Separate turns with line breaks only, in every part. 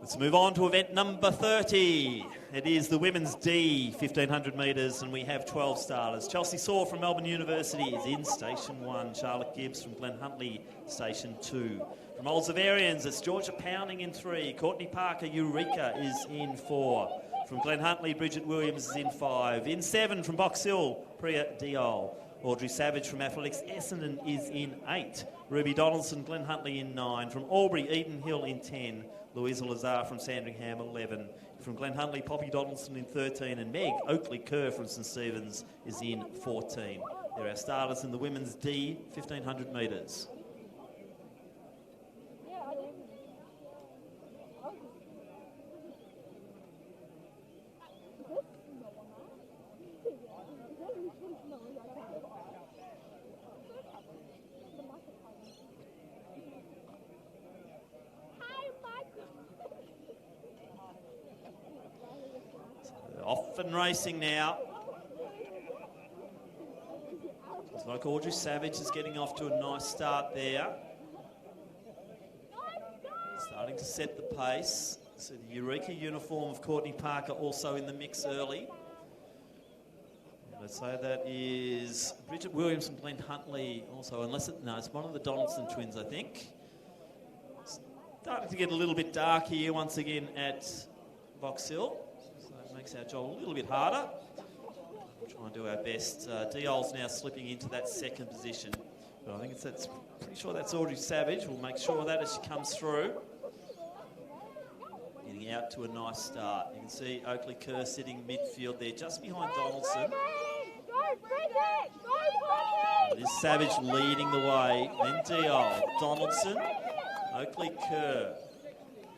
Let's move on to event number 30. It is the women's D, 1,500 metres, and we have 12 starters. Chelsea Saw from Melbourne University is in Station 1. Charlotte Gibbs from Glen Huntly, Station 2. From Old Zavarians, it's Georgia Pounding in 3. Courtney Parker, Eureka, is in 4. From Glen Huntly, Bridget Williams is in 5. In 7, from Box Hill, Priya Diol. Audrey Savage from Athletics Essendon is in 8. Ruby Donaldson, Glen Huntly in 9. From Albury, Eden Hill in 10. Louisa Lazar from Sandringham, 11. From Glen Huntly, Poppy Donaldson in 13. And Meg Oakley-Kerr from St Stephen's is in 14. There are starters in the women's D, 1,500 metres. Off and racing now. Looks like Audrey Savage is getting off to a nice start there. Starting to set the pace. So the Eureka uniform of Courtney Parker also in the mix early. Let's say that is Bridget Williams and Glen Huntly also, unless it's one of the Donaldson twins, I think. Starting to get a little bit dark here once again at Box Hill. Makes our job a little bit harder. We'll try and do our best. Diol's now slipping into that second position. But I think pretty sure that's Audrey Savage. We'll make sure of that as she comes through. Getting out to a nice start. You can see Oakley-Kerr sitting midfield there, just behind Donaldson. It is Savage leading the way. Then Diol, Donaldson, Oakley-Kerr.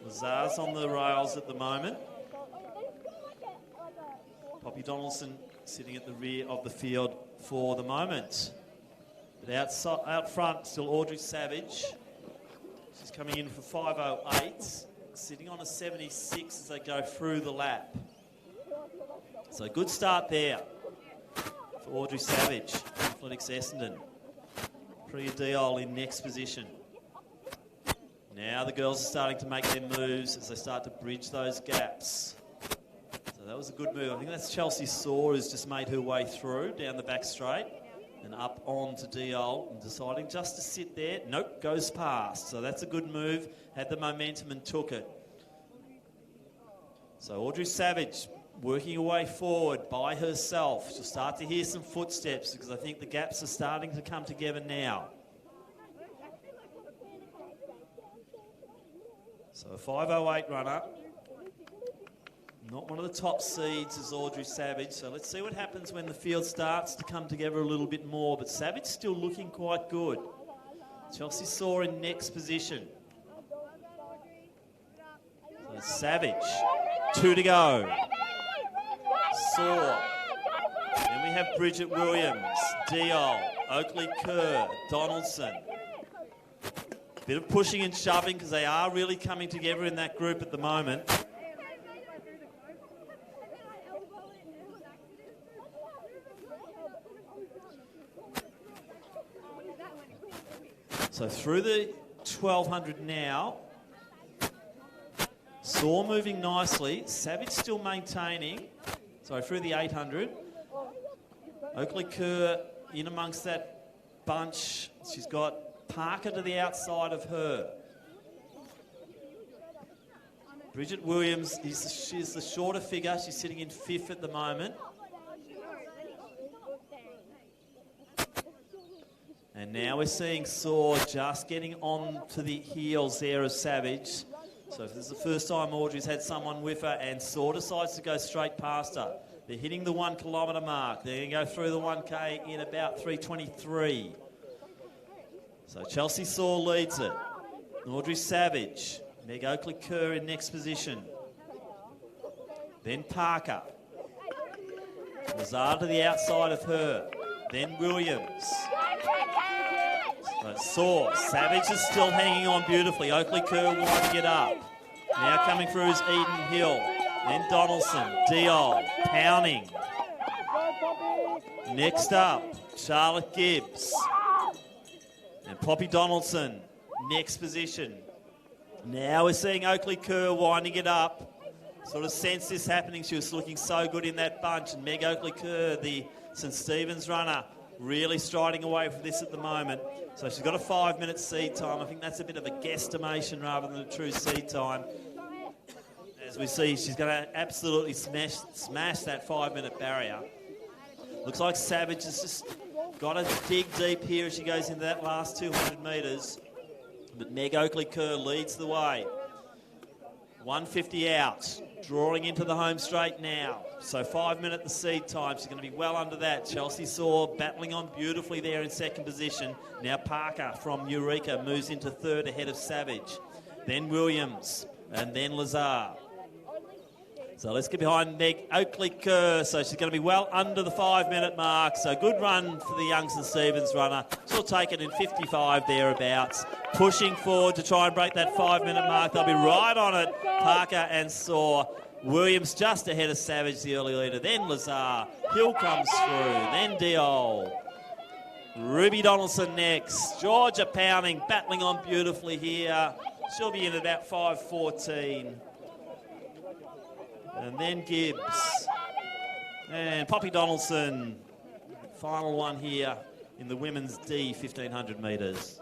Lazar's on the rails at the moment. Poppy Donaldson sitting at the rear of the field for the moment. But out front, still Audrey Savage. She's coming in for 5:08, sitting on a 76 as they go through the lap. So good start there for Audrey Savage, Athletics Essendon. Priya Diol in next position. Now the girls are starting to make their moves as they start to bridge those gaps. So that was a good move. I think that's Chelsea Saw who's just made her way through down the back straight and up on to Diol and deciding just to sit there. Nope, goes past. So that's a good move. Had the momentum and took it. So Audrey Savage working her way forward by herself. She'll start to hear some footsteps because I think the gaps are starting to come together now. So a 5:08 runner. Not one of the top seeds is Audrey Savage, so let's see what happens when the field starts to come together a little bit more. But Savage still looking quite good. Chelsea Saw in next position. So Savage, 2 to go. Saw. Then we have Bridget Williams, Diol, Oakley-Kerr, Donaldson. Bit of pushing and shoving because they are really coming together in that group at the moment. So through the 1,200 now. Saw moving nicely. Savage still maintaining. Sorry, through the 800. Oakley-Kerr in amongst that bunch. She's got Parker to the outside of her. Bridget Williams, she's the shorter figure. She's sitting in 5th at the moment. And now we're seeing Saw just getting on to the heels there of Savage. So if this is the first time Audrey's had someone with her and Saw decides to go straight past her. They're hitting the 1 kilometre mark. They're going to go through the 1K in about 3:23. So Chelsea Saw leads it. Audrey Savage. Meg Oakley-Kerr in next position. Then Parker. Lazar to the outside of her. Then Williams. So Saw. Savage is still hanging on beautifully. Oakley-Kerr wanting to get up. Now coming through is Eden Hill. Then Donaldson. Diol. Pounding. Next up, Charlotte Gibbs. And Poppy Donaldson. Next position. Now we're seeing Oakley Kerr winding it up. Sort of sensed this happening. She was looking so good in that bunch. And Meg Oakley Kerr, the St Stephen's runner, really striding away from this at the moment. So she's got a 5-minute seed time. I think that's a bit of a guesstimation rather than a true seed time. As we see, she's going to absolutely smash that 5-minute barrier. Looks like Savage has just got to dig deep here as she goes into that last 200 metres. But Meg Oakley Kerr leads the way. 150 out, drawing into the home straight now. So 5-minute the seed time. She's going to be well under that. Chelsea Saw battling on beautifully there in second position. Now Parker from Eureka moves into third ahead of Savage. Then Williams and then Lazar. So let's get behind Meg Oakley Kerr. So she's going to be well under the 5-minute mark. So good run for the young St Stephen's runner. She'll take it in 55 thereabouts. Pushing forward to try and break that 5-minute mark. They'll be right on it, Parker and Saw. Williams just ahead of Savage, the early leader. Then Lazar. Hill comes through. Then Diol. Ruby Donaldson next. Georgia pounding, battling on beautifully here. She'll be in at about 5:14. And then Gibbs. And Poppy Donaldson. Final one here in the women's D 1500 metres.